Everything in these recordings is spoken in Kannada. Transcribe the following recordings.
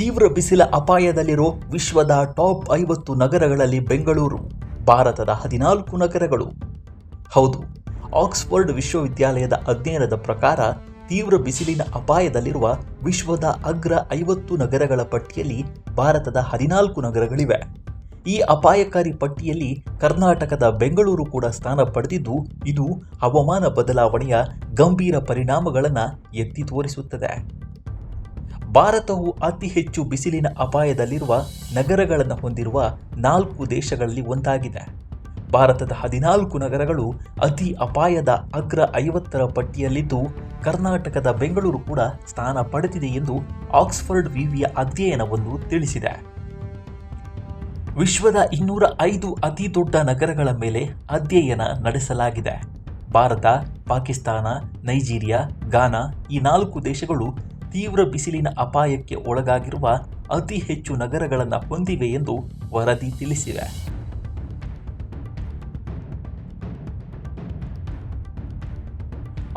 ತೀವ್ರ ಬಿಸಿಲ ಅಪಾಯದಲ್ಲಿರೋ ವಿಶ್ವದ ಟಾಪ್ 50 ನಗರಗಳಲ್ಲಿ ಬೆಂಗಳೂರು ಭಾರತದ 14 ನಗರಗಳು. ಹೌದು, ಆಕ್ಸ್ಫರ್ಡ್ ವಿಶ್ವವಿದ್ಯಾಲಯದ ಅಧ್ಯಯನದ ಪ್ರಕಾರ ತೀವ್ರ ಬಿಸಿಲಿನ ಅಪಾಯದಲ್ಲಿರುವ ವಿಶ್ವದ ಅಗ್ರ 50 ನಗರಗಳ ಪಟ್ಟಿಯಲ್ಲಿ ಭಾರತದ 14 ನಗರಗಳಿವೆ. ಈ ಅಪಾಯಕಾರಿ ಪಟ್ಟಿಯಲ್ಲಿ ಕರ್ನಾಟಕದ ಬೆಂಗಳೂರು ಕೂಡ ಸ್ಥಾನ ಪಡೆದಿದ್ದು, ಇದು ಹವಾಮಾನ ಬದಲಾವಣೆಯ ಗಂಭೀರ ಪರಿಣಾಮಗಳನ್ನು ಎತ್ತಿ ತೋರಿಸುತ್ತದೆ. ಭಾರತವು ಅತಿ ಹೆಚ್ಚು ಬಿಸಿಲಿನ ಅಪಾಯದಲ್ಲಿರುವ ನಗರಗಳನ್ನು ಹೊಂದಿರುವ 4 ದೇಶಗಳಲ್ಲಿ ಒಂದಾಗಿದೆ. ಭಾರತದ 14 ನಗರಗಳು ಅತಿ ಅಪಾಯದ ಅಗ್ರ 50ರ ಪಟ್ಟಿಯಲ್ಲಿದ್ದು, ಕರ್ನಾಟಕದ ಬೆಂಗಳೂರು ಕೂಡ ಸ್ಥಾನ ಪಡೆದಿದೆ ಎಂದು ಆಕ್ಸ್ಫರ್ಡ್ ವಿವಿಯ ಅಧ್ಯಯನವೊಂದು ತಿಳಿಸಿದೆ. ವಿಶ್ವದ 205 ಅತಿ ದೊಡ್ಡ ನಗರಗಳ ಮೇಲೆ ಅಧ್ಯಯನ ನಡೆಸಲಾಗಿದೆ. ಭಾರತ, ಪಾಕಿಸ್ತಾನ, ನೈಜೀರಿಯಾ, ಗಾನಾ ಈ 4 ದೇಶಗಳು ತೀವ್ರ ಬಿಸಿಲಿನ ಅಪಾಯಕ್ಕೆ ಒಳಗಾಗಿರುವ ಅತಿ ಹೆಚ್ಚು ನಗರಗಳನ್ನು ಹೊಂದಿವೆ ಎಂದು ವರದಿ ತಿಳಿಸಿದೆ.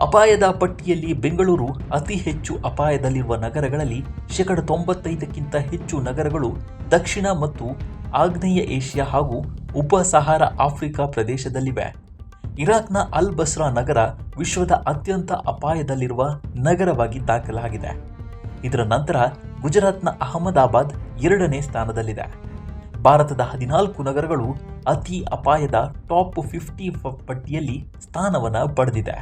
ಅಪಾಯದ ಪಟ್ಟಿಯಲ್ಲಿ ಬೆಂಗಳೂರು ಅತಿ ಹೆಚ್ಚು ಅಪಾಯದಲ್ಲಿರುವ ನಗರಗಳಲ್ಲಿ 95%ಕ್ಕಿಂತ ಹೆಚ್ಚು ನಗರಗಳು ದಕ್ಷಿಣ ಮತ್ತು ಆಗ್ನೇಯ ಏಷ್ಯಾ ಹಾಗೂ ಉಪ-ಸಹಾರಾ ಆಫ್ರಿಕಾ ಪ್ರದೇಶದಲ್ಲಿವೆ. ಇರಾಕ್ನ ಅಲ್ ಬಸ್ರಾ ನಗರ ವಿಶ್ವದ ಅತ್ಯಂತ ಅಪಾಯದಲ್ಲಿರುವ ನಗರವಾಗಿ ದಾಖಲಾಗಿದೆ. ಇದರ ನಂತರ ಗುಜರಾತ್ನ ಅಹಮದಾಬಾದ್ 2ನೇ ಸ್ಥಾನದಲ್ಲಿದೆ. ಭಾರತದ 14 ನಗರಗಳು ಅತಿ ಅಪಾಯದ ಟಾಪ್ 50 ಪಟ್ಟಿಯಲ್ಲಿ ಸ್ಥಾನವನ್ನು ಪಡೆದಿದೆ.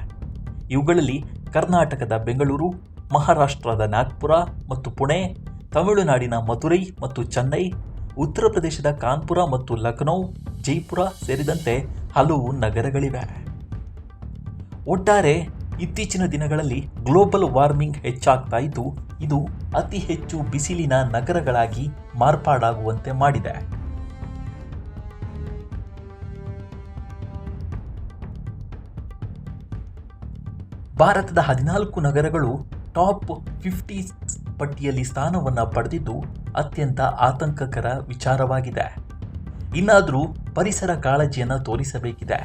ಇವುಗಳಲ್ಲಿ ಕರ್ನಾಟಕದ ಬೆಂಗಳೂರು, ಮಹಾರಾಷ್ಟ್ರದ ನಾಗ್ಪುರ ಮತ್ತು ಪುಣೆ, ತಮಿಳುನಾಡಿನ ಮಧುರೈ ಮತ್ತು ಚೆನ್ನೈ, ಉತ್ತರ ಪ್ರದೇಶದ ಕಾನ್ಪುರ ಮತ್ತು ಲಖನೌ, ಜೈಪುರ ಸೇರಿದಂತೆ ಹಲವು ನಗರಗಳಿವೆ. ಒಟ್ಟಾರೆ ಇತ್ತೀಚಿನ ದಿನಗಳಲ್ಲಿ ಗ್ಲೋಬಲ್ ವಾರ್ಮಿಂಗ್ ಹೆಚ್ಚಾಗ್ತಾ ಇದ್ದು, ಇದು ಅತಿ ಹೆಚ್ಚು ಬಿಸಿಲಿನ ನಗರಗಳಾಗಿ ಮಾರ್ಪಾಡಾಗುವಂತೆ ಮಾಡಿದೆ. ಭಾರತದ 14 ನಗರಗಳು ಟಾಪ್ 50 ಪಟ್ಟಿಯಲ್ಲಿ ಸ್ಥಾನವನ್ನು ಪಡೆದಿದ್ದು ಅತ್ಯಂತ ಆತಂಕಕರ ವಿಚಾರವಾಗಿದೆ. ಇನ್ನಾದರೂ ಪರಿಸರ ಕಾಳಜಿಯನ್ನು ತೋರಿಸಬೇಕಿದೆ.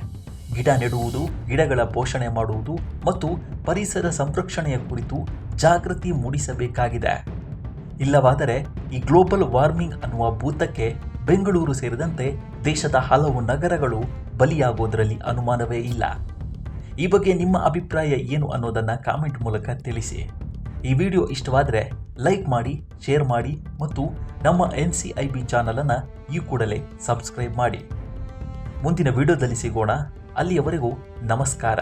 ಗಿಡ ನೆಡುವುದು, ಗಿಡಗಳ ಪೋಷಣೆ ಮಾಡುವುದು ಮತ್ತು ಪರಿಸರ ಸಂರಕ್ಷಣೆಯ ಕುರಿತು ಜಾಗೃತಿ ಮೂಡಿಸಬೇಕಾಗಿದೆ. ಇಲ್ಲವಾದರೆ ಈ ಗ್ಲೋಬಲ್ ವಾರ್ಮಿಂಗ್ ಅನ್ನುವ ಭೂತಕ್ಕೆ ಬೆಂಗಳೂರು ಸೇರಿದಂತೆ ದೇಶದ ಹಲವು ನಗರಗಳು ಬಲಿಯಾಗೋದರಲ್ಲಿ ಅನುಮಾನವೇ ಇಲ್ಲ. ಈ ಬಗ್ಗೆ ನಿಮ್ಮ ಅಭಿಪ್ರಾಯ ಏನು ಅನ್ನೋದನ್ನು ಕಾಮೆಂಟ್ ಮೂಲಕ ತಿಳಿಸಿ. ಈ ವಿಡಿಯೋ ಇಷ್ಟವಾದರೆ ಲೈಕ್ ಮಾಡಿ, ಶೇರ್ ಮಾಡಿ ಮತ್ತು ನಮ್ಮ NCIB ಚಾನಲನ್ನು ಈ ಕೂಡಲೇ ಸಬ್ಸ್ಕ್ರೈಬ್ ಮಾಡಿ. ಮುಂದಿನ ವಿಡಿಯೋದಲ್ಲಿ ಸಿಗೋಣ. ಅಲ್ಲಿಯವರೆಗೂ ನಮಸ್ಕಾರ.